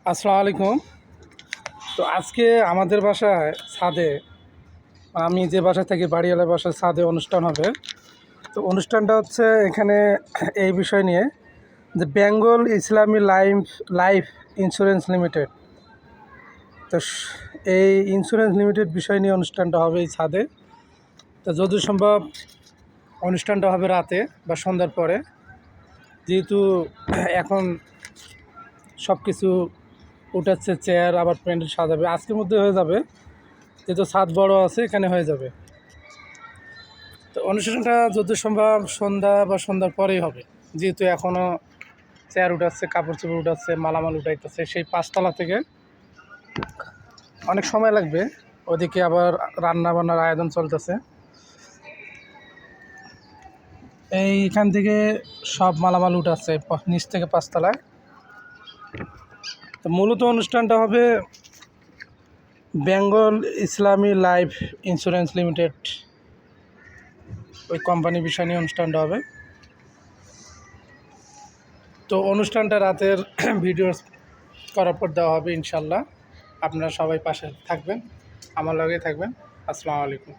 আসসালামু আলাইকুম। তো আজকে আমাদের বাসায় ছাদে, আমি যে বাসা থেকে বাড়িওয়ালা বাসার ছাদে অনুষ্ঠান হবে। তো অনুষ্ঠানটা হচ্ছে এখানে এই বিষয় নিয়ে যে বেঙ্গল ইসলামী লাইফ ইন্স্যুরেন্স লিমিটেড। তো এই ইন্স্যুরেন্স লিমিটেড বিষয় নিয়ে অনুষ্ঠানটা হবে এই ছাদে। তো যত সম্ভব অনুষ্ঠানটা হবে রাতে বা সন্ধ্যার পরে, যেহেতু এখন সব কিছু উঠাচ্ছে, চেয়ার আবার প্যান্ডেল সাজাবে, আজকের মধ্যে হয়ে যাবে, যেহেতু ছাদ বড় আছে এখানে হয়ে যাবে। তো অনুষ্ঠানটা যত সম্ভব সন্ধ্যা বা সন্ধ্যার পরেই হবে, যেহেতু এখনও চেয়ার উঠাচ্ছে, কাপড় চোপড় উঠাচ্ছে, মালামাল উঠাইতেছে, সেই 5তলা থেকে অনেক সময় লাগবে। ওদিকে আবার রান্না বান্নার আয়োজন চলতেছে। এইখান থেকে সব মালামাল উঠাচ্ছে নিচ থেকে 5তলায়। তো মূলত অনুষ্ঠানটা হবে বেঙ্গল ইসলামী লাইফ ইন্স্যুরেন্স লিমিটেড, ওই কোম্পানির বিষয় নিয়ে অনুষ্ঠানটা হবে। তো অনুষ্ঠানটা রাতের ভিডিও করার পর দেওয়া হবে ইনশাল্লাহ। আপনারা সবাই পাশে থাকবেন, আমার লগেই থাকবেন। আসসালামু আলাইকুম।